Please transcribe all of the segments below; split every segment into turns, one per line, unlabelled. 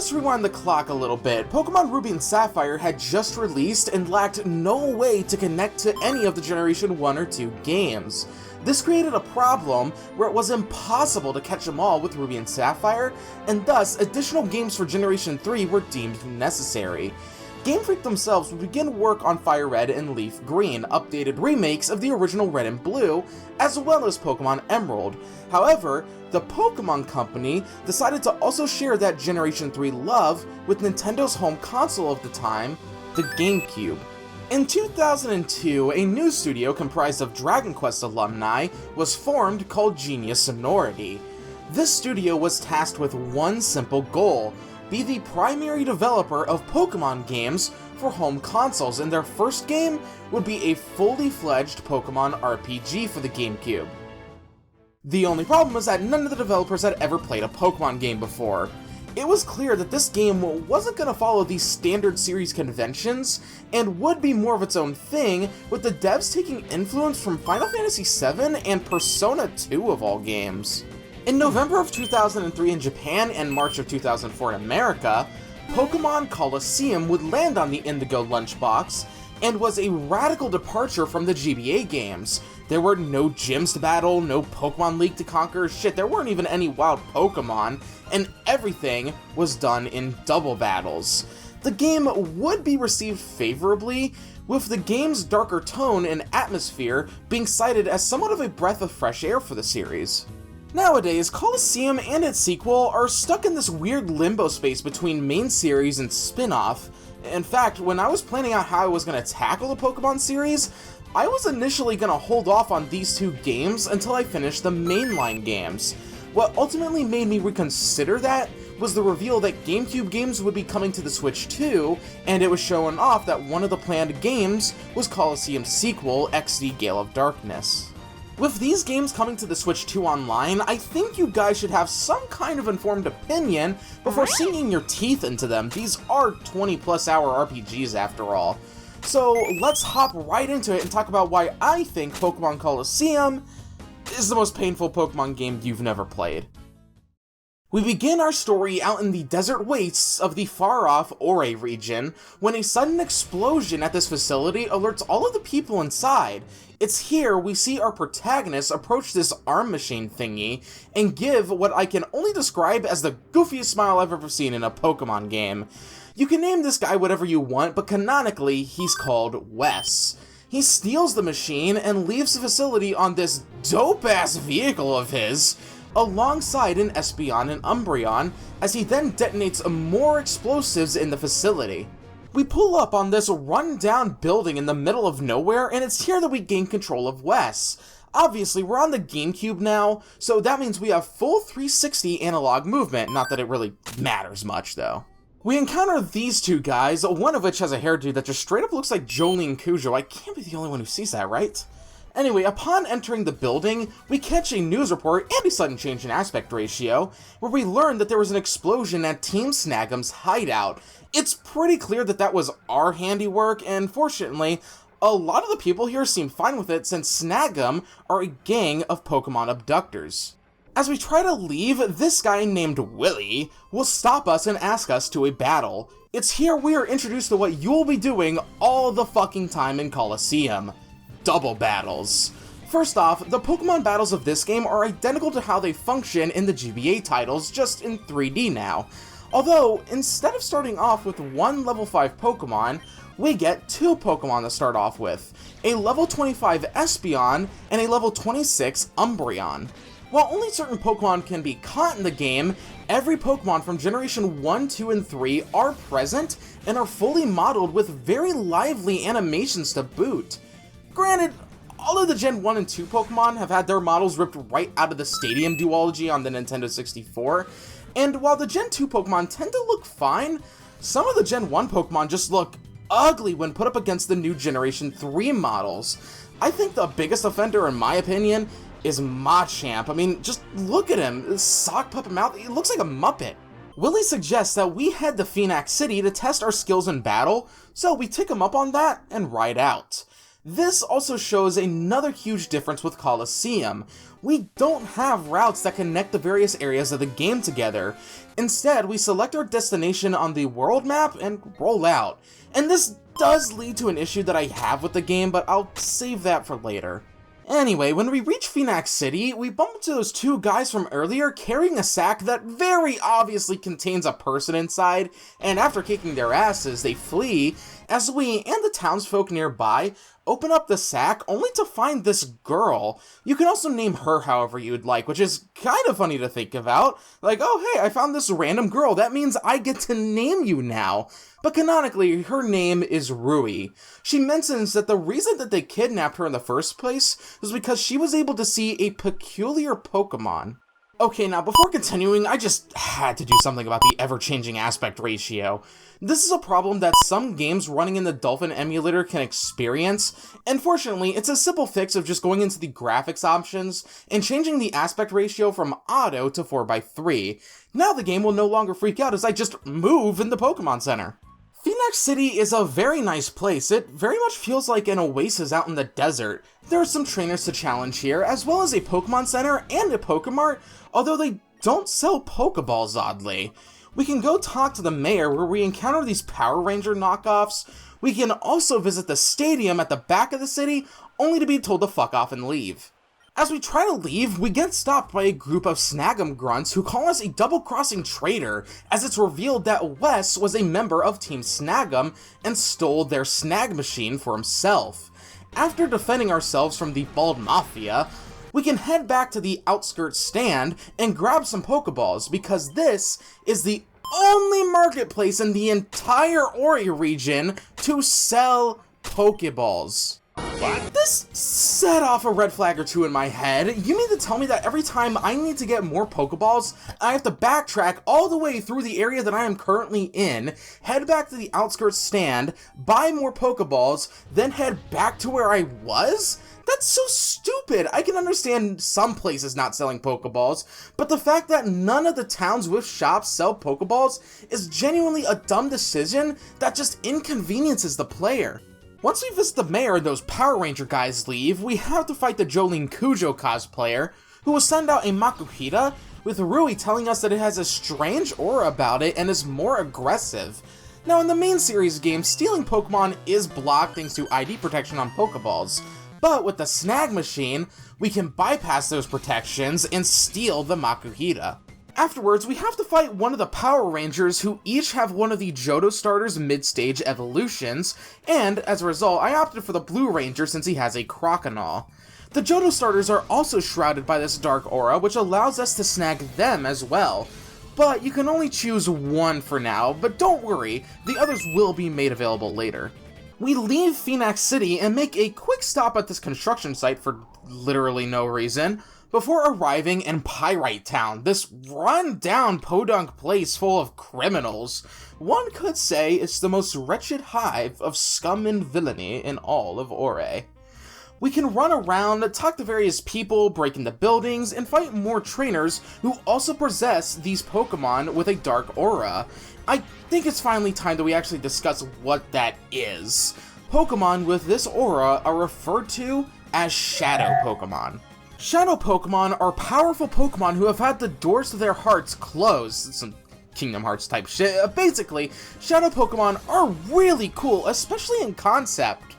let's rewind the clock a little bit. Pokémon Ruby and Sapphire had just released and lacked no way to connect to any of the Generation 1 or 2 games. This created a problem where it was impossible to catch them all with Ruby and Sapphire, and thus additional games for Generation 3 were deemed necessary. Game Freak themselves would begin work on Fire Red and Leaf Green, updated remakes of the original Red and Blue, as well as Pokémon Emerald. However, the Pokémon Company decided to also share that Generation 3 love with Nintendo's home console of the time, the GameCube. In 2002, a new studio comprised of Dragon Quest alumni was formed called Genius Sonority. This studio was tasked with one simple goal: be the primary developer of Pokémon games for home consoles, and their first game would be a fully fledged Pokémon RPG for the GameCube. The only problem was that none of the developers had ever played a Pokémon game before. It was clear that this game wasn't going to follow these standard series conventions, and would be more of its own thing, with the devs taking influence from Final Fantasy VII and Persona 2 of all games. In November of 2003 in Japan and March of 2004 in America, Pokémon Colosseum would land on the Indigo lunchbox, and was a radical departure from the GBA games. There were no gyms to battle, no Pokemon League to conquer, shit, there weren't even any wild Pokemon, and everything was done in double battles. The game would be received favorably, with the game's darker tone and atmosphere being cited as somewhat of a breath of fresh air for the series. Nowadays, Colosseum and its sequel are stuck in this weird limbo space between main series and spin-off. In fact, when I was planning out how I was going to tackle the Pokemon series, I was initially going to hold off on these two games until I finished the mainline games. What ultimately made me reconsider that was the reveal that GameCube games would be coming to the Switch too, and it was showing off that one of the planned games was Colosseum's sequel, XD Gale of Darkness. With these games coming to the Switch 2 online, I think you guys should have some kind of informed opinion before sinking your teeth into them. These are 20+ hour RPGs after all. So let's hop right into it and talk about why I think Pokémon Colosseum is the most painful Pokémon game you've never played. We begin our story out in the desert wastes of the far-off Ore region, when a sudden explosion at this facility alerts all of the people inside. It's here we see our protagonist approach this arm machine thingy, and give what I can only describe as the goofiest smile I've ever seen in a Pokemon game. You can name this guy whatever you want, but canonically, he's called Wes. He steals the machine and leaves the facility on this dope-ass vehicle of his, alongside an Espeon and Umbreon, as he then detonates more explosives in the facility. We pull up on this run-down building in the middle of nowhere, and it's here that we gain control of Wes. Obviously, we're on the GameCube now, so that means we have full 360 analog movement, not that it really matters much though. We encounter these two guys, one of which has a hairdo that just straight up looks like Jolene Cujo. I can't be the only one who sees that, right? Anyway, upon entering the building, we catch a news report and a sudden change in aspect ratio, where we learn that there was an explosion at Team Snag'em's hideout. It's pretty clear that that was our handiwork, and fortunately, a lot of the people here seem fine with it since Snag'em are a gang of Pokemon abductors. As we try to leave, this guy named Willy will stop us and ask us to a battle. It's here we are introduced to what you'll be doing all the fucking time in Colosseum: double battles. First off, the Pokemon battles of this game are identical to how they function in the GBA titles, just in 3D now. Although, instead of starting off with one level 5 Pokemon, we get two Pokemon to start off with, a level 25 Espeon and a level 26 Umbreon. While only certain Pokemon can be caught in the game, every Pokemon from Generation 1, 2, and 3 are present and are fully modeled with very lively animations to boot. Granted, all of the Gen 1 and 2 Pokemon have had their models ripped right out of the Stadium duology on the Nintendo 64, and while the Gen 2 Pokemon tend to look fine, some of the Gen 1 Pokemon just look ugly when put up against the new Generation 3 models. I think the biggest offender, in my opinion, is Machamp. I mean, just look at him, his sock puppet mouth, he looks like a Muppet. Willie suggests that we head to Phoenix City to test our skills in battle, so we tick him up on that and ride out. This also shows another huge difference with Colosseum. We don't have routes that connect the various areas of the game together. Instead, we select our destination on the world map and roll out. And this does lead to an issue that I have with the game, but I'll save that for later. Anyway, when we reach Phoenix City, we bump into those two guys from earlier carrying a sack that very obviously contains a person inside, and after kicking their asses, they flee, as we and the townsfolk nearby open up the sack only to find this girl. You can also name her however you'd like, which is kind of funny to think about. Like, oh hey, I found this random girl, that means I get to name you now. But canonically, her name is Rui. She mentions that the reason that they kidnapped her in the first place was because she was able to see a peculiar Pokémon. Okay, now before continuing, I just had to do something about the ever-changing aspect ratio. This is a problem that some games running in the Dolphin emulator can experience, and fortunately, it's a simple fix of just going into the graphics options and changing the aspect ratio from auto to 4:3. Now the game will no longer freak out as I just move in the Pokemon Center. Phoenix City is a very nice place. It very much feels like an oasis out in the desert. There are some trainers to challenge here, as well as a Pokemon Center and a Pokemart, although they don't sell Pokeballs, oddly. We can go talk to the mayor where we encounter these Power Ranger knockoffs. We can also visit the stadium at the back of the city, only to be told to fuck off and leave. As we try to leave, we get stopped by a group of Snag'em grunts who call us a double-crossing traitor, as it's revealed that Wes was a member of Team Snag'em and stole their snag machine for himself. After defending ourselves from the Bald Mafia, we can head back to the outskirts stand and grab some Pokeballs, because this is the only marketplace in the entire Ori region to sell Pokeballs. What? This set off a red flag or two in my head. You mean to tell me that every time I need to get more Pokeballs, I have to backtrack all the way through the area that I am currently in, head back to the outskirts stand, buy more Pokeballs, then head back to where I was? That's so stupid! I can understand some places not selling Pokeballs, but the fact that none of the towns with shops sell Pokeballs is genuinely a dumb decision that just inconveniences the player. Once we visit the mayor and those Power Ranger guys leave, we have to fight the Jolene Cujo cosplayer, who will send out a Makuhita, with Rui telling us that it has a strange aura about it and is more aggressive. Now in the main series game, stealing Pokemon is blocked thanks to ID protection on Pokeballs, but with the snag machine, we can bypass those protections and steal the Makuhita. Afterwards, we have to fight one of the Power Rangers who each have one of the Johto starter's mid-stage evolutions, and as a result, I opted for the Blue Ranger since he has a Croconaw. The Johto starters are also shrouded by this dark aura, which allows us to snag them as well. But you can only choose one for now, but don't worry, the others will be made available later. We leave Phoenix City and make a quick stop at this construction site for literally no reason, before arriving in Pyrite Town, this run-down podunk place full of criminals. One could say it's the most wretched hive of scum and villainy in all of Ore. We can run around, talk to various people, break into buildings, and fight more trainers who also possess these Pokemon with a dark aura. I think it's finally time that we actually discuss what that is. Pokemon with this aura are referred to as Shadow Pokemon. Shadow Pokemon are powerful Pokemon who have had the doors to their hearts closed. Some Kingdom Hearts type shit. Basically, Shadow Pokemon are really cool, especially in concept.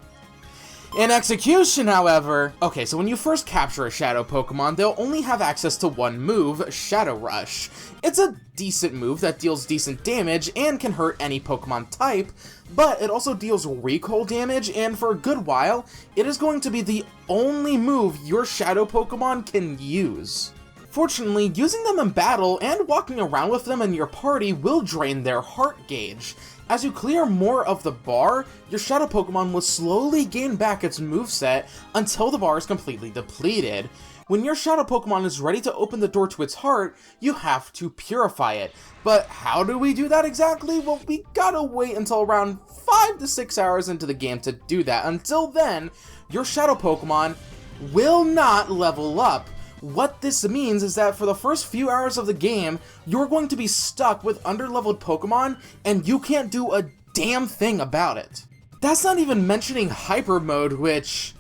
In execution, however... Okay, so when you first capture a Shadow Pokemon, they'll only have access to one move, Shadow Rush. It's a decent move that deals decent damage and can hurt any Pokemon type, but it also deals recoil damage, and for a good while, it is going to be the only move your Shadow Pokemon can use. Fortunately, using them in battle and walking around with them in your party will drain their heart gauge. As you clear more of the bar, your Shadow Pokemon will slowly gain back its moveset until the bar is completely depleted. When your Shadow Pokemon is ready to open the door to its heart, you have to purify it. But how do we do that exactly? Well, we gotta wait until around 5 to 6 hours into the game to do that. Until then, your Shadow Pokemon will not level up. What this means is that for the first few hours of the game, you're going to be stuck with underleveled Pokemon, and you can't do a damn thing about it. That's not even mentioning Hyper Mode, which...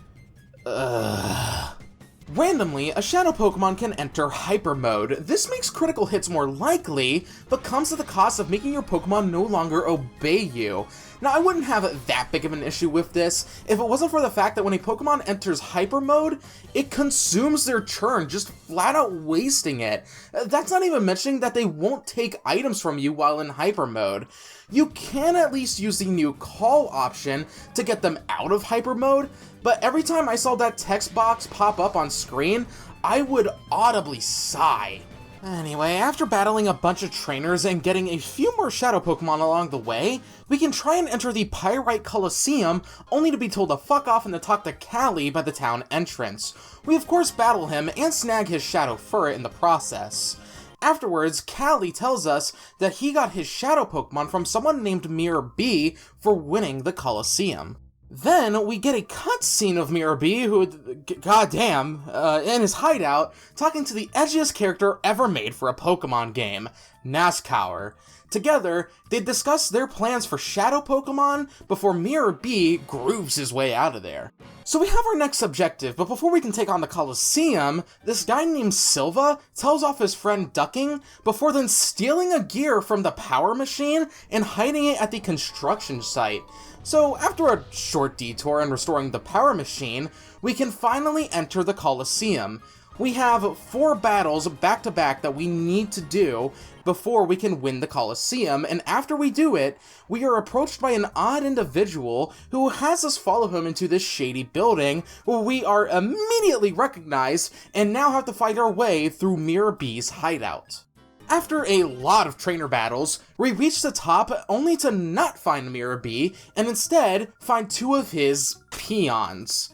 Randomly, a Shadow Pokemon can enter Hyper Mode. This makes critical hits more likely, but comes at the cost of making your Pokemon no longer obey you. Now, I wouldn't have that big of an issue with this if it wasn't for the fact that when a Pokemon enters Hyper Mode, it consumes their turn, just flat out wasting it. That's not even mentioning that they won't take items from you while in Hyper Mode. You can at least use the new call option to get them out of Hyper Mode, but every time I saw that text box pop up on screen, I would audibly sigh. Anyway, after battling a bunch of trainers and getting a few more Shadow Pokemon along the way, we can try and enter the Pyrite Coliseum, only to be told to fuck off and to talk to Callie by the town entrance. We of course battle him and snag his Shadow Furret in the process. Afterwards, Callie tells us that he got his Shadow Pokemon from someone named Mirror B for winning the Coliseum. Then, we get a cutscene of Mirror B, who, goddamn, in his hideout, talking to the edgiest character ever made for a Pokemon game, Nazcaur. Together, they discuss their plans for Shadow Pokemon before Mirror B grooves his way out of there. So we have our next objective, but before we can take on the Coliseum, this guy named Silva tells off his friend Ducking before then stealing a gear from the power machine and hiding it at the construction site. So after a short detour and restoring the power machine, we can finally enter the Coliseum. We have 4 battles back to back that we need to do before we can win the Coliseum, and after we do it, we are approached by an odd individual who has us follow him into this shady building, where we are immediately recognized and now have to fight our way through Mirror B's hideout. After a lot of trainer battles, we reach the top only to not find Mirror B, and instead find 2 of his peons,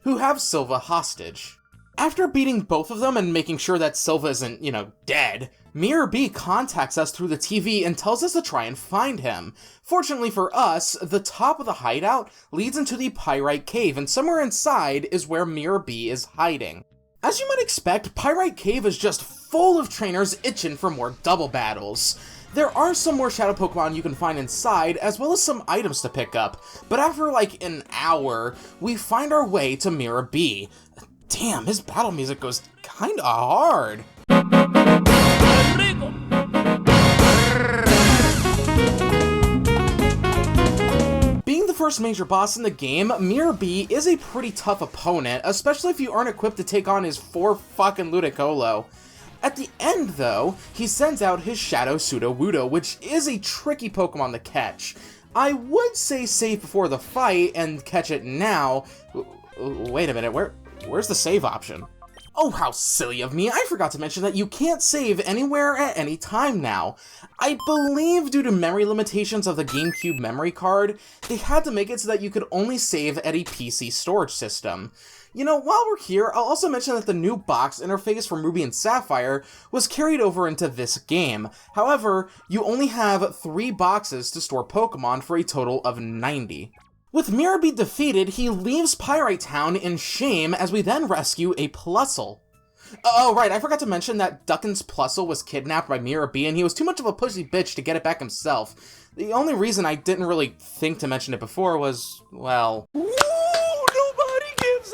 who have Silva hostage. After beating both of them and making sure that Silva isn't, dead, Mirror B contacts us through the TV and tells us to try and find him. Fortunately for us, the top of the hideout leads into the Pyrite Cave, and somewhere inside is where Mirror B is hiding. As you might expect, Pyrite Cave is just full of trainers itching for more double battles. There are some more Shadow Pokemon you can find inside, as well as some items to pick up, but after like an hour, we find our way to Mirror B. Damn, his battle music goes kinda hard. Being the first major boss in the game, Mirror B is a pretty tough opponent, especially if you aren't equipped to take on his 4 fucking Ludicolo. At the end, though, he sends out his Shadow Sudowoodo, which is a tricky Pokemon to catch. I would say save before the fight and catch it now. Wait a minute, where's the save option? Oh, how silly of me, I forgot to mention that you can't save anywhere at any time now. I believe due to memory limitations of the GameCube memory card, they had to make it so that you could only save at a PC storage system. While we're here, I'll also mention that the new box interface from Ruby and Sapphire was carried over into this game. However, you only have 3 boxes to store Pokemon for a total of 90. With Mirror B defeated, he leaves Pyrite Town in shame as we then rescue a Plusle. Oh right, I forgot to mention that Duckin's Plusle was kidnapped by Mirror B and he was too much of a pushy bitch to get it back himself. The only reason I didn't really think to mention it before was, well...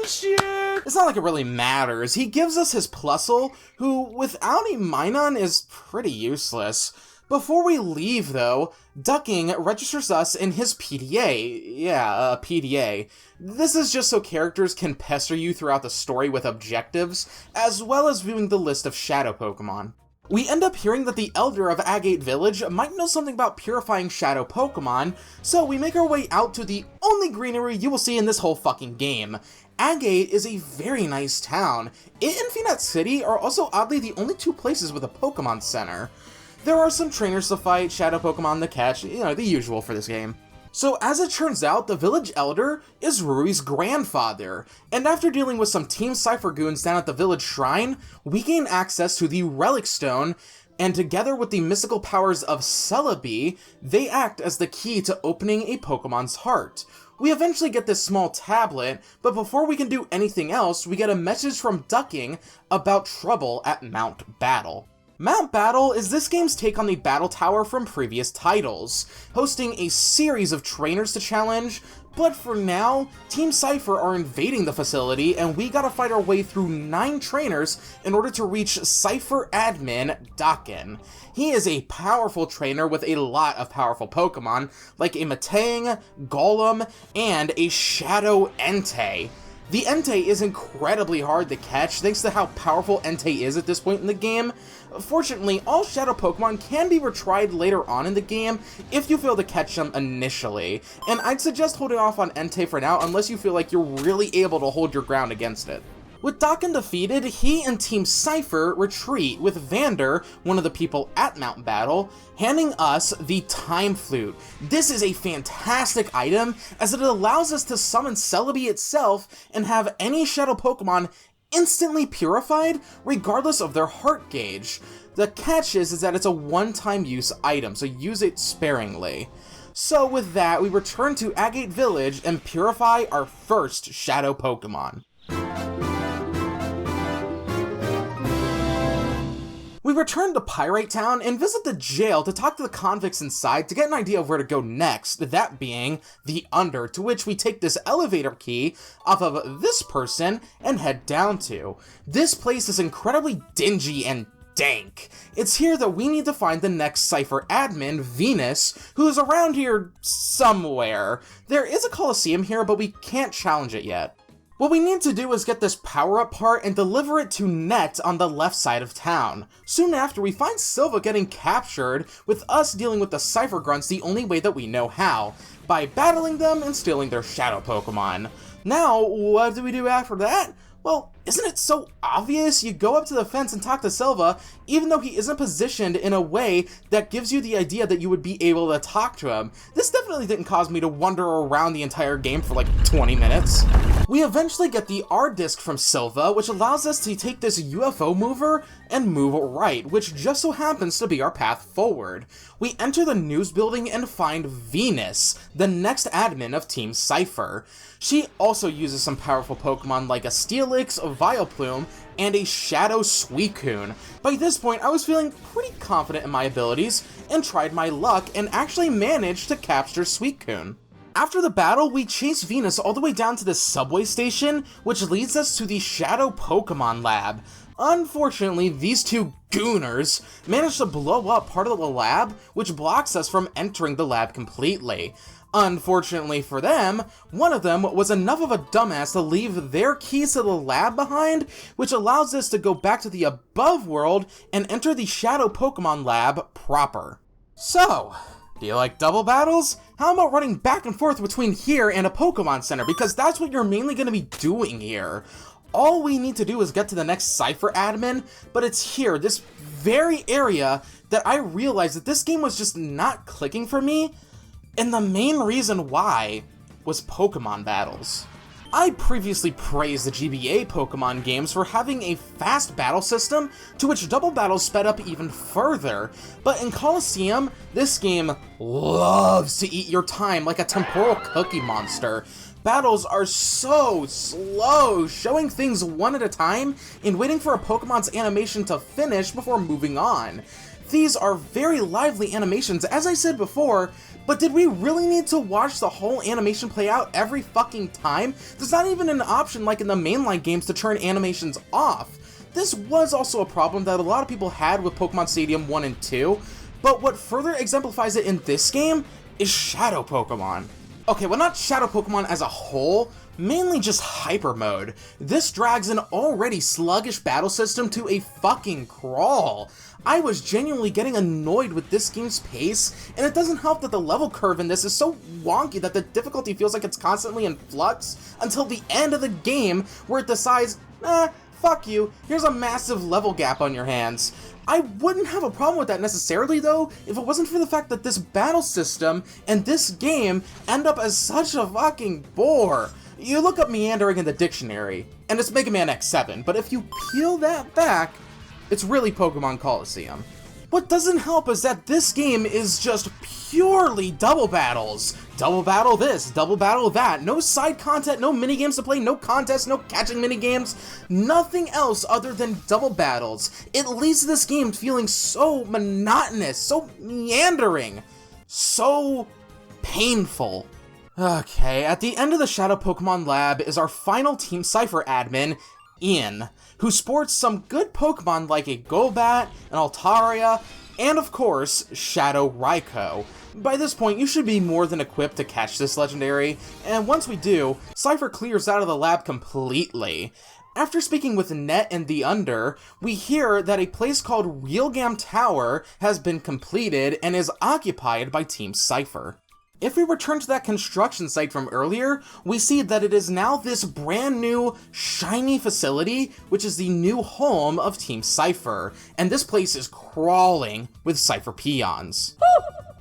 shit. It's not like it really matters. He gives us his Plusle, who, without a Minun, is pretty useless. Before we leave, though, Ducking registers us in his PDA. Yeah, PDA. This is just so characters can pester you throughout the story with objectives, as well as viewing the list of Shadow Pokemon. We end up hearing that the Elder of Agate Village might know something about purifying Shadow Pokemon, so we make our way out to the only greenery you will see in this whole fucking game. Agate is a very nice town. It and Phoenix City are also oddly the only 2 places with a Pokemon Center. There are some trainers to fight, Shadow Pokemon to catch, the usual for this game. So as it turns out, the village elder is Ruri's grandfather, and after dealing with some Team Cypher goons down at the village shrine, we gain access to the Relic Stone, and together with the mystical powers of Celebi, they act as the key to opening a Pokemon's heart. We eventually get this small tablet, but before we can do anything else, we get a message from Ducking about trouble at Mount Battle. Mount Battle is this game's take on the battle tower from previous titles, hosting a series of trainers to challenge, but for now, Team Cypher are invading the facility and we gotta fight our way through 9 trainers in order to reach Cypher admin Dakin. He is a powerful trainer with a lot of powerful Pokemon, like a Metang, Golem, and a Shadow Entei. The Entei is incredibly hard to catch thanks to how powerful Entei is at this point in the game. Fortunately, all Shadow Pokemon can be retried later on in the game if you fail to catch them initially, and I'd suggest holding off on Entei for now unless you feel like you're really able to hold your ground against it. With Dakin defeated, he and Team Cypher retreat, with Vander, one of the people at Mount Battle, handing us the Time Flute. This is a fantastic item, as it allows us to summon Celebi itself and have any Shadow Pokemon instantly purified, regardless of their heart gauge. The catch is that it's a one-time use item, so use it sparingly. So with that, we return to Agate Village and purify our first Shadow Pokemon. We return to Pyrite Town and visit the jail to talk to the convicts inside to get an idea of where to go next, that being the Under, to which we take this elevator key off of this person and head down to. This place is incredibly dingy and dank. It's here that we need to find the next Cypher admin, Venus, who is around here somewhere. There is a Coliseum here, but we can't challenge it yet. What we need to do is get this power-up part and deliver it to Net on the left side of town. Soon after, we find Silva getting captured, with us dealing with the Cypher Grunts the only way that we know how, by battling them and stealing their Shadow Pokemon. Now, what do we do after that? Well, isn't it so obvious? You go up to the fence and talk to Silva, even though he isn't positioned in a way that gives you the idea that you would be able to talk to him. This definitely didn't cause me to wander around the entire game for like 20 minutes. We eventually get the R-Disc from Silva, which allows us to take this UFO mover and move right, which just so happens to be our path forward. We enter the news building and find Venus, the next admin of Team Cypher. She also uses some powerful Pokemon like a Steelix, a Vileplume, and a Shadow Suicune. By this point, I was feeling pretty confident in my abilities, and tried my luck and actually managed to capture Suicune. After the battle, we chase Venus all the way down to the subway station, which leads us to the Shadow Pokemon Lab. Unfortunately, these two gooners managed to blow up part of the lab, which blocks us from entering the lab completely. Unfortunately for them, one of them was enough of a dumbass to leave their keys to the lab behind, which allows us to go back to the above world and enter the Shadow Pokemon Lab proper. So, do you like double battles? How about running back and forth between here and a Pokemon Center, because that's what you're mainly going to be doing here. All we need to do is get to the next Cypher admin, but it's here, this very area, that I realized that this game was just not clicking for me, and the main reason why was Pokemon battles. I previously praised the GBA Pokemon games for having a fast battle system, to which double battles sped up even further, but in Coliseum, this game loves to eat your time like a temporal cookie monster. Battles are so slow, showing things one at a time and waiting for a Pokemon's animation to finish before moving on. These are very lively animations, as I said before, but did we really need to watch the whole animation play out every fucking time? There's not even an option like in the mainline games to turn animations off. This was also a problem that a lot of people had with Pokemon Stadium 1 and 2, but what further exemplifies it in this game is Shadow Pokemon. Okay, well, not Shadow Pokemon as a whole, mainly just Hyper Mode. This drags an already sluggish battle system to a fucking crawl. I was genuinely getting annoyed with this game's pace, and it doesn't help that the level curve in this is so wonky that the difficulty feels like it's constantly in flux until the end of the game, where it decides, fuck you, here's a massive level gap on your hands. I wouldn't have a problem with that necessarily though, if it wasn't for the fact that this battle system and this game end up as such a fucking bore. You look up meandering in the dictionary, and it's Mega Man X7, but if you peel that back, it's really Pokemon Coliseum. What doesn't help is that this game is just purely double battles. Double battle this, double battle that. No side content, no minigames to play, no contests, no catching minigames. Nothing else other than double battles. It leaves this game feeling so monotonous, so meandering, so painful. Okay, at the end of the Shadow Pokemon Lab is our final Team Cypher admin, Ian, who sports some good Pokemon like a Golbat, an Altaria, and of course, Shadow Raikou. By this point, you should be more than equipped to catch this legendary, and once we do, Cypher clears out of the lab completely. After speaking with Net and the Under, we hear that a place called Realgam Tower has been completed and is occupied by Team Cypher. If we return to that construction site from earlier, we see that it is now this brand new, shiny facility, which is the new home of Team Cypher, and this place is crawling with Cypher peons.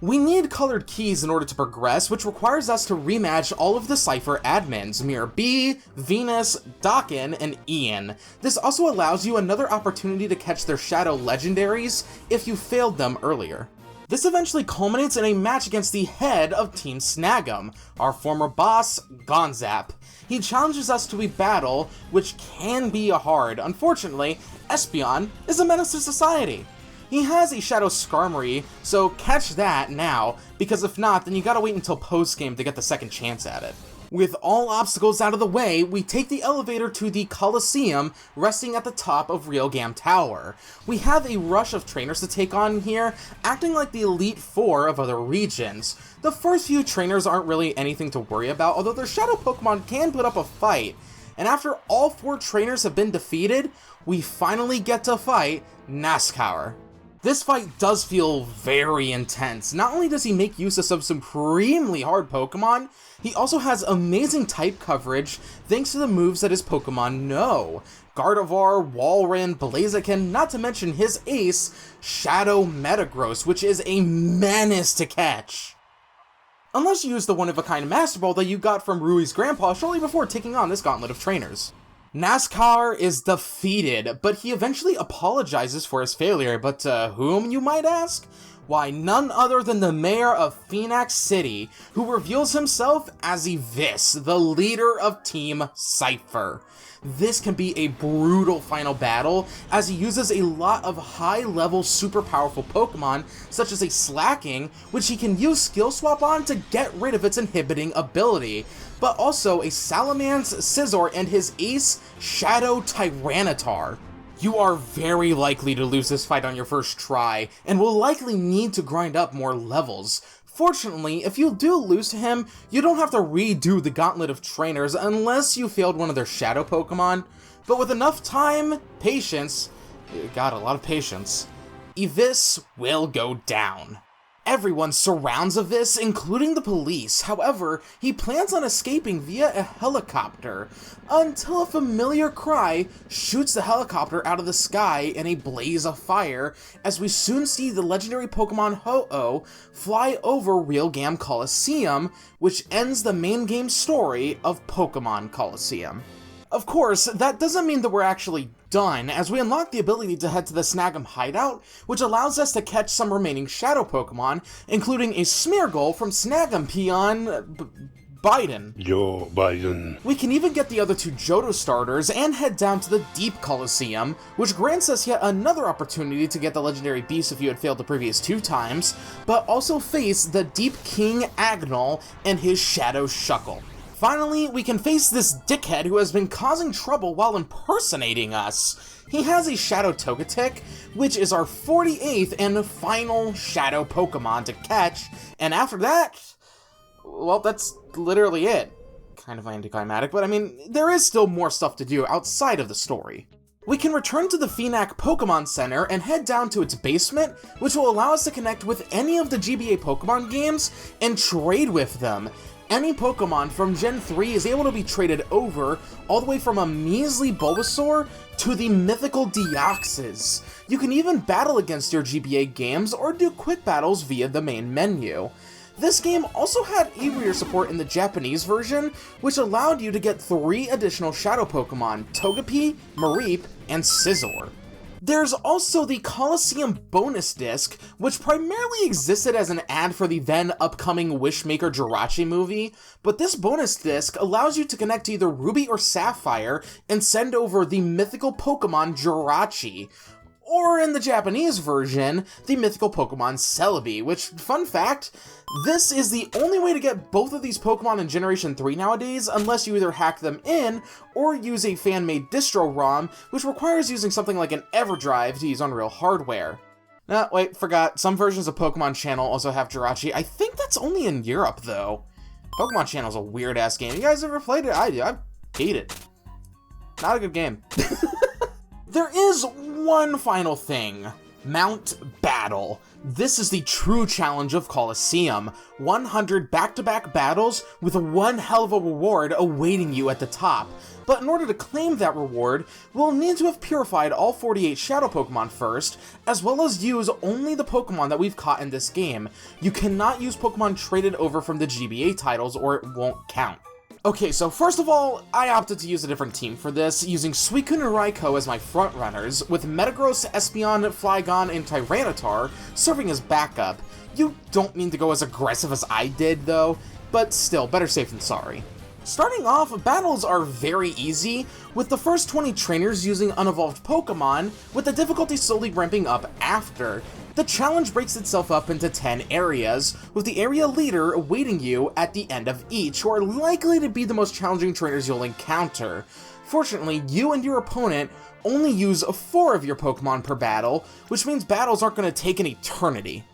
We need colored keys in order to progress, which requires us to rematch all of the Cypher admins, Mirror B, Venus, Dakin, and Ian. This also allows you another opportunity to catch their Shadow legendaries if you failed them earlier. This eventually culminates in a match against the head of Team Snag'em, our former boss, Gonzap. He challenges us to a battle, which can be hard. Unfortunately, Espeon is a menace to society. He has a Shadow Skarmory, so catch that now, because if not, then you gotta wait until post-game to get the second chance at it. With all obstacles out of the way, we take the elevator to the Coliseum, resting at the top of Realgam Tower. We have a rush of trainers to take on here, acting like the Elite Four of other regions. The first few trainers aren't really anything to worry about, although their Shadow Pokemon can put up a fight. And after all 4 trainers have been defeated, we finally get to fight Nazcaur. This fight does feel very intense. Not only does he make use of some supremely hard Pokemon, he also has amazing type coverage thanks to the moves that his Pokemon know. Gardevoir, Walrein, Blaziken, not to mention his ace, Shadow Metagross, which is a menace to catch. Unless you use the one-of-a-kind Master Ball that you got from Rui's grandpa shortly before taking on this gauntlet of trainers. Nazcaur is defeated, but he eventually apologizes for his failure, but to whom, you might ask? Why, none other than the mayor of Phoenix City, who reveals himself as Yves, the leader of Team Cypher. This can be a brutal final battle, as he uses a lot of high-level super powerful Pokemon, such as a Slacking, which he can use Skill Swap on to get rid of its inhibiting ability, but also a Salamence, Scizor, and his ace, Shadow Tyranitar. You are very likely to lose this fight on your first try, and will likely need to grind up more levels. Fortunately, if you do lose to him, you don't have to redo the Gauntlet of Trainers unless you failed one of their Shadow Pokemon, but with enough time, patience, you got a lot of patience, Yves will go down. Everyone surrounds Yves, including the police. However, he plans on escaping via a helicopter, until a familiar cry shoots the helicopter out of the sky in a blaze of fire, as we soon see the legendary Pokemon Ho-Oh fly over Realgam Coliseum, which ends the main game story of Pokemon Coliseum. Of course, that doesn't mean that we're actually done, as we unlock the ability to head to the Snag'em hideout, which allows us to catch some remaining Shadow Pokemon, including a Smeargle from Snag'em peon Biden.
Joe Biden.
We can even get the other 2 Johto starters and head down to the Deep Coliseum, which grants us yet another opportunity to get the legendary beast if you had failed the previous 2 times, but also face the Deep King Agnol and his Shadow Shuckle. Finally, we can face this dickhead who has been causing trouble while impersonating us. He has a Shadow Togetic, which is our 48th and final Shadow Pokemon to catch, and after that, well, that's literally it. Kind of anticlimactic, but I mean, there is still more stuff to do outside of the story. We can return to the Phoenix Pokemon Center and head down to its basement, which will allow us to connect with any of the GBA Pokemon games and trade with them. Any Pokemon from Gen 3 is able to be traded over, all the way from a measly Bulbasaur to the mythical Deoxys. You can even battle against your GBA games or do quick battles via the main menu. This game also had e-reader support in the Japanese version, which allowed you to get 3 additional Shadow Pokemon, Togepi, Mareep, and Scizor. There's also the Coliseum bonus disc, which primarily existed as an ad for the then upcoming Wishmaker Jirachi movie, but this bonus disc allows you to connect to either Ruby or Sapphire and send over the mythical Pokemon Jirachi, or in the Japanese version, the mythical Pokemon Celebi, which, fun fact, this is the only way to get both of these Pokemon in Generation 3 nowadays, unless you either hack them in, or use a fan-made distro-ROM, which requires using something like an EverDrive to use on real hardware. Wait, forgot, some versions of Pokemon Channel also have Jirachi. I think that's only in Europe, though. Pokemon Channel's a weird-ass game. You guys ever played it? I do. I hate it. Not a good game. There is one final thing. Mount Battle. This is the true challenge of Coliseum. 100 back-to-back battles with one hell of a reward awaiting you at the top. But in order to claim that reward, we'll need to have purified all 48 Shadow Pokemon first, as well as use only the Pokemon that we've caught in this game. You cannot use Pokemon traded over from the GBA titles or it won't count. Okay, so first of all, I opted to use a different team for this, using Suicune and Raikou as my frontrunners, with Metagross, Espeon, Flygon, and Tyranitar serving as backup. You don't mean to go as aggressive as I did, though, but still, better safe than sorry. Starting off, battles are very easy, with the first 20 trainers using unevolved Pokemon, with the difficulty slowly ramping up after. The challenge breaks itself up into 10 areas, with the area leader awaiting you at the end of each, who are likely to be the most challenging trainers you'll encounter. Fortunately, you and your opponent only use 4 of your Pokemon per battle, which means battles aren't going to take an eternity.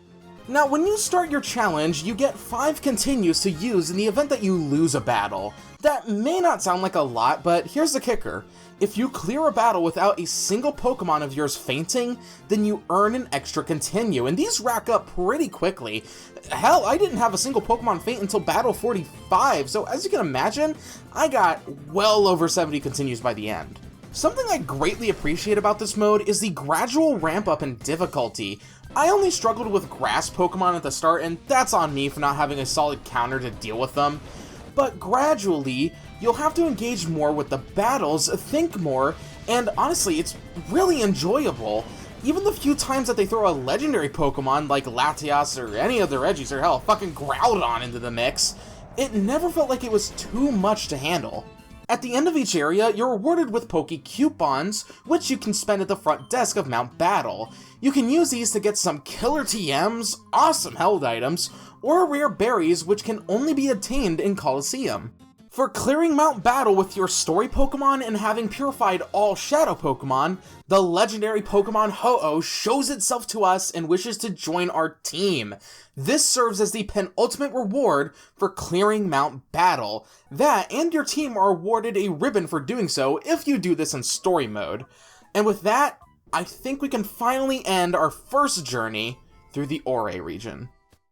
Now, when you start your challenge, you get 5 continues to use in the event that you lose a battle. That may not sound like a lot, but here's the kicker. If you clear a battle without a single Pokemon of yours fainting, then you earn an extra continue, and these rack up pretty quickly. Hell, I didn't have a single Pokemon faint until battle 45, so as you can imagine, I got well over 70 continues by the end. Something I greatly appreciate about this mode is the gradual ramp up in difficulty. I only struggled with grass Pokemon at the start, and that's on me for not having a solid counter to deal with them. But gradually, you'll have to engage more with the battles, think more, and honestly, it's really enjoyable. Even the few times that they throw a legendary Pokemon like Latias or any other Regis or hell, fucking Groudon into the mix, it never felt like it was too much to handle. At the end of each area, you're rewarded with Poke Coupons, which you can spend at the front desk of Mount Battle. You can use these to get some killer TMs, awesome held items, or rare berries which can only be obtained in Coliseum. For clearing Mount Battle with your story Pokemon and having purified all Shadow Pokemon, the legendary Pokemon Ho-Oh shows itself to us and wishes to join our team. This serves as the penultimate reward for clearing Mount Battle. That and your team are awarded a ribbon for doing so if you do this in story mode. And with that, I think we can finally end our first journey through the Ore region.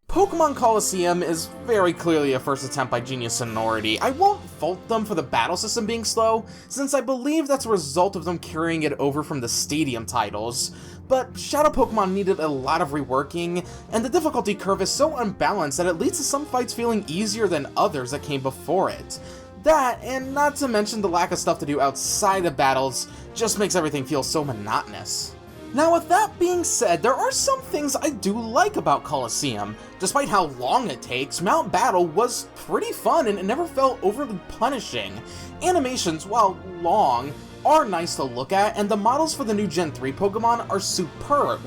Pokemon Coliseum is very clearly a first attempt by Genius Sonority. I won't fault them for the battle system being slow, since I believe that's a result of them carrying it over from the Stadium titles. But Shadow Pokemon needed a lot of reworking, and the difficulty curve is so unbalanced that it leads to some fights feeling easier than others that came before it. That, and not to mention the lack of stuff to do outside of battles, just makes everything feel so monotonous. Now, with that being said, there are some things I do like about Coliseum. Despite how long it takes, Mount Battle was pretty fun and it never felt overly punishing. Animations, while long, are nice to look at, and the models for the new Gen 3 Pokemon are superb.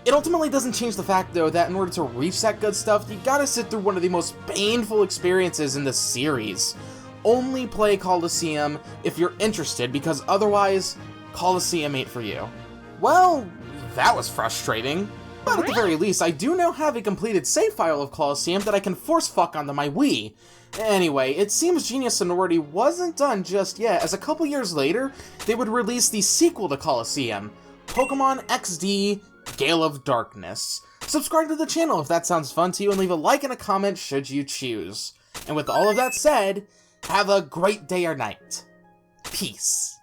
It ultimately doesn't change the fact, though, that in order to reach that good stuff, you gotta sit through one of the most painful experiences in the series. Only play Coliseum if you're interested, because otherwise, Coliseum ain't for you. Well, that was frustrating. But at the very least, I do now have a completed save file of Coliseum that I can force fuck onto my Wii. Anyway, it seems Genius Sonority wasn't done just yet, as a couple years later, they would release the sequel to Coliseum, Pokémon XD Gale of Darkness. Subscribe to the channel if that sounds fun to you, and leave a like and a comment should you choose. And with all of that said, have a great day or night. Peace.